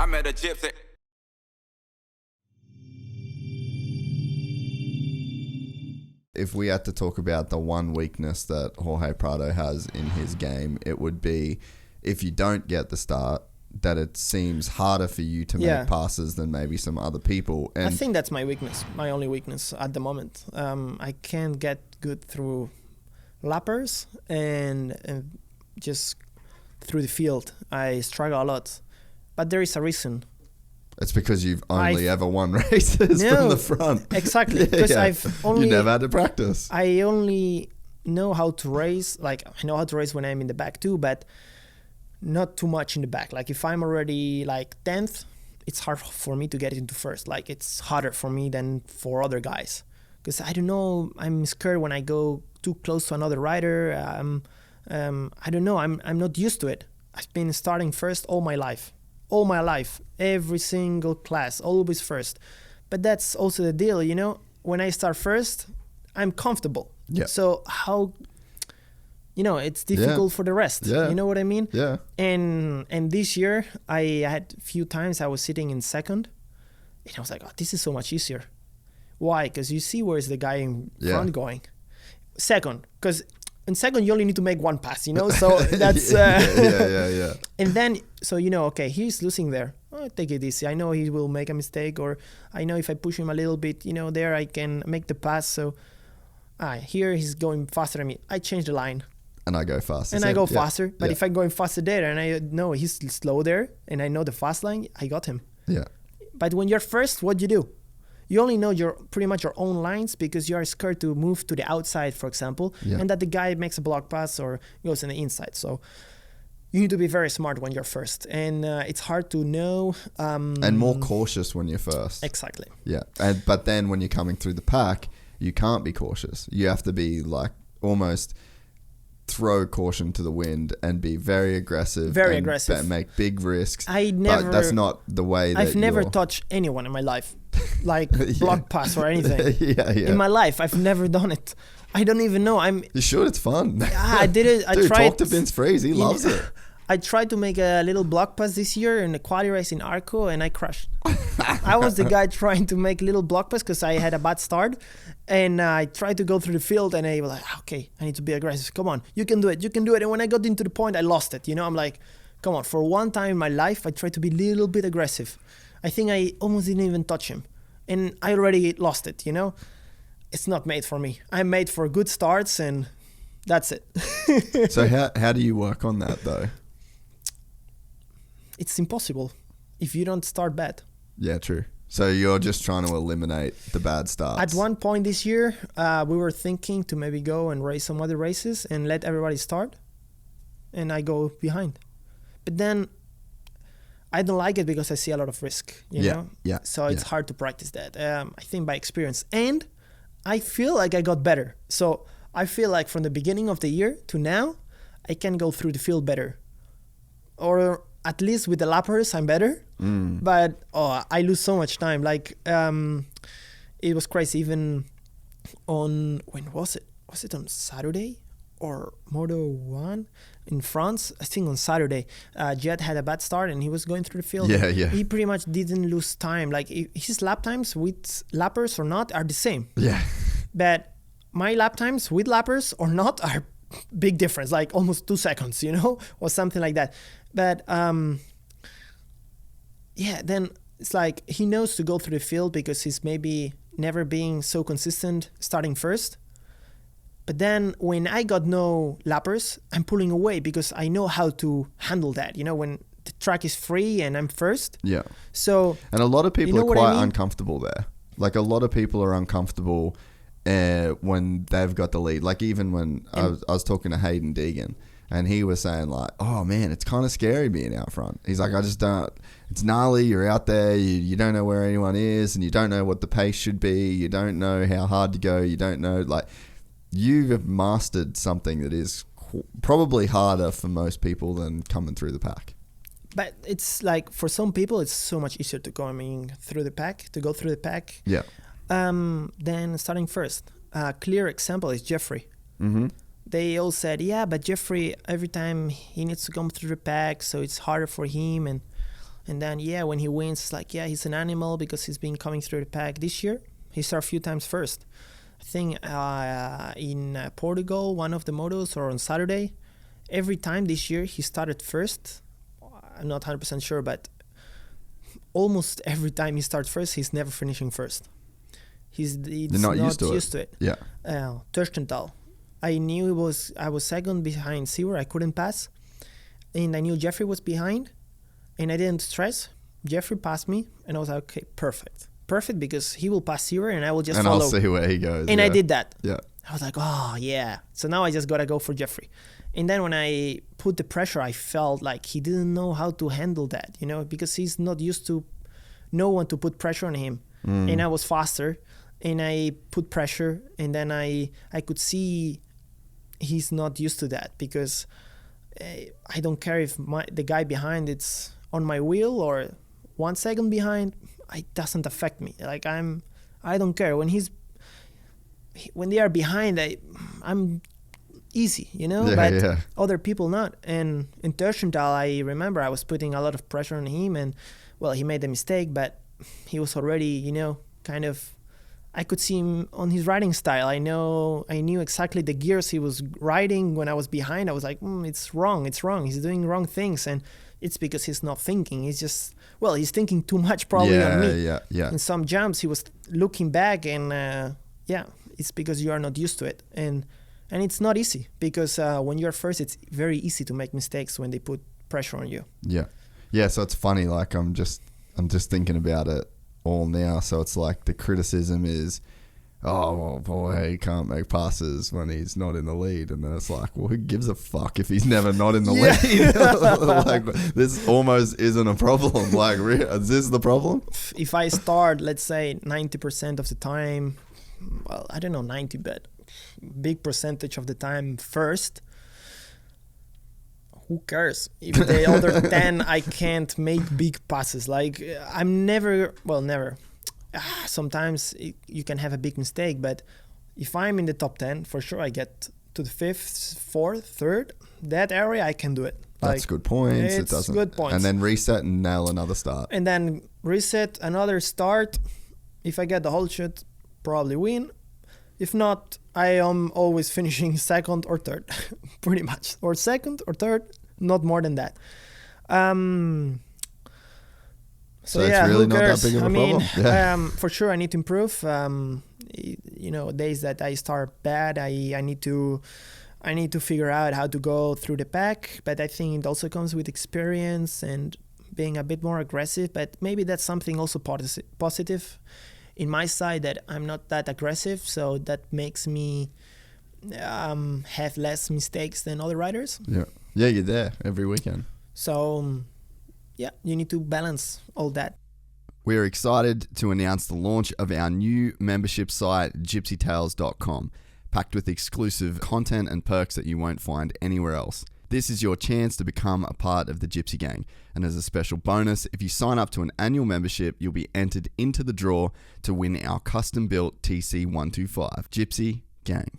I met a gypsy. If we had to talk about the one weakness that Jorge Prado has in his game, it would be if you don't get the start, that it seems harder for you to make passes than maybe some other people. And I think that's my weakness, my only weakness at the moment. I can't get good through lappers and just through the field. I struggle a lot. But there is a reason. It's because you've only ever won races from the front. Exactly. Because I've only... You never had to practice. I only know how to race. Like, I know how to race when I'm in the back too, but not too much in the back. Like, if I'm already like 10th, it's hard for me to get into first. Like, it's harder for me than for other guys. Because I don't know, I'm scared when I go too close to another rider. I don't know, I'm not used to it. I've been starting first all my life. All my life, every single class, always first. But that's also the deal, you know? When I start first, I'm comfortable. Yeah. So how, you know, it's difficult for the rest. Yeah. You know what I mean? Yeah. And this year, I had a few times I was sitting in second, and I was like, oh, this is so much easier. Why? Because you see where's the guy in front going. Second, because in second, you only need to make one pass, you know? So that's... yeah. And then, so, you know, okay, he's losing there. Oh, take it easy. I know he will make a mistake, or I know if I push him a little bit, you know, there I can make the pass. So here he's going faster than me. I change the line. And I go faster. And I go faster. But if I'm going faster there and I know he's slow there and I know the fast line, I got him. Yeah. But when you're first, what do you do? You only know pretty much your own lines because you are scared to move to the outside, for example, and that the guy makes a block pass or goes in the inside. So you need to be very smart when you're first. And it's hard to know. And more cautious when you're first. Exactly. Yeah. But then when you're coming through the pack, you can't be cautious. You have to be like almost throw caution to the wind and be very aggressive. Very aggressive. And make big risks. But that's not the way that I've never touched anyone in my life. Like block pass or anything. Yeah. In my life, I've never done it. I don't even know. You should. It's fun. I did it. I tried. Talk to Vince Freeze. He loves it. I tried to make a little block pass this year in the quali race in Arco, and I crashed. I was the guy trying to make little block pass because I had a bad start, and I tried to go through the field, and I was like, okay, I need to be aggressive. Come on, you can do it. You can do it. And when I got into the point, I lost it. You know, I'm like, come on. For one time in my life, I tried to be a little bit aggressive. I think I almost didn't even touch him, and I already lost it. You know, it's not made for me. I'm made for good starts, and that's it. So how do you work on that though? It's impossible if you don't start bad. Yeah, true. So you're just trying to eliminate the bad starts. At one point this year, we were thinking to maybe go and race some other races and let everybody start, and I go behind. But then I don't like it because I see a lot of risk, you know? Yeah. So it's hard to practice that. I think by experience. And I feel like I got better. So I feel like from the beginning of the year to now, I can go through the field better. Or at least with the lappers, I'm better. But I lose so much time. Like, it was crazy. Even on, when was it? Was it on Saturday or Moto 1 in France? I think on Saturday. Jet had a bad start and he was going through the field. Yeah. He pretty much didn't lose time. Like, his lap times with lappers or not are the same. Yeah. But my lap times with lappers or not are big difference, like almost 2 seconds, you know, or something like that. But then it's like he knows to go through the field because he's maybe never being so consistent starting first. But then when I got no lappers, I'm pulling away because I know how to handle that, you know, when the track is free and I'm first. Yeah. So, and a lot of people you know are quite I mean? uncomfortable there. Like a lot of people are uncomfortable when they've got the lead. Like even when I was talking to Hayden Deegan, and he was saying like, oh man, it's kind of scary being out front. He's like, I just don't, it's gnarly. You're out there. You don't know where anyone is, and you don't know what the pace should be. You don't know how hard to go. You don't know, like, you have mastered something that is probably harder for most people than coming through the pack. But it's like, for some people, it's so much easier to go through the pack. Yeah. Than starting first. A clear example is Jeffrey. Mm-hmm. They all said, yeah, but Jeffrey, every time he needs to come through the pack, so it's harder for him. And And then, when he wins, it's like, he's an animal because he's been coming through the pack. This year, he started a few times first. I think in Portugal, one of the motos, or on Saturday, every time this year he started first. I'm not 100% sure, but almost every time he starts first, he's never finishing first. He's not used to it. Yeah. Terstental. I knew I was second behind Sewer. I couldn't pass. And I knew Jeffrey was behind. And I didn't stress. Jeffrey passed me. And I was like, okay, perfect. Perfect, because he will pass Sewer and I will just follow. And I'll see where he goes. And I did that. Yeah. I was like, oh, yeah. So now I just got to go for Jeffrey. And then when I put the pressure, I felt like he didn't know how to handle that, because he's not used to no one to put pressure on him. And I was faster. And I put pressure, and then I could see he's not used to that, because I don't care if the guy behind it's on my wheel or 1 second behind. It doesn't affect me. Like I don't care when they are behind. I'm easy, but other people not. And in Terstental, I remember I was putting a lot of pressure on him, and he made a mistake, but he was already, kind of. I could see him on his riding style. I knew exactly the gears he was riding when I was behind. I was like, it's wrong. He's doing wrong things. And it's because he's not thinking. He's just, he's thinking too much probably on me. Yeah. In some jumps, he was looking back, and it's because you are not used to it. And it's not easy, because when you're first, it's very easy to make mistakes when they put pressure on you. Yeah. Yeah, so it's funny. Like I'm just thinking about it all now. So it's like the criticism is, oh, well, boy, he can't make passes when he's not in the lead. And then it's like, well, who gives a fuck if he's never not in the lead? Like, this almost isn't a problem. Like, is this the problem? If I start, let's say 90% of the time, I don't know 90, but big percentage of the time first, who cares if the other 10 I can't make big passes? Like I'm never. Sometimes you can have a big mistake, but if I'm in the top 10, for sure I get to the 5th, 4th, 3rd. That area I can do it. That's good points. It doesn't. Good points. And then reset and nail another start. And then reset another start. If I get the Holeshot, probably win. If not, I am always finishing 2nd or 3rd, pretty much. Or 2nd or 3rd, not more than that. So it's really not that big of a problem. Yeah. For sure I need to improve. Days that I start bad, I need to figure out how to go through the pack. But I think it also comes with experience and being a bit more aggressive. But maybe that's something also positive in my side, that I'm not that aggressive, so that makes me have less mistakes than other riders. Yeah, you're there every weekend. So, you need to balance all that. We're excited to announce the launch of our new membership site, GYPSYTales.com, packed with exclusive content and perks that you won't find anywhere else. This is your chance to become a part of the Gypsy Gang. And as a special bonus, if you sign up to an annual membership, you'll be entered into the draw to win our custom-built TC125. Gypsy Gang.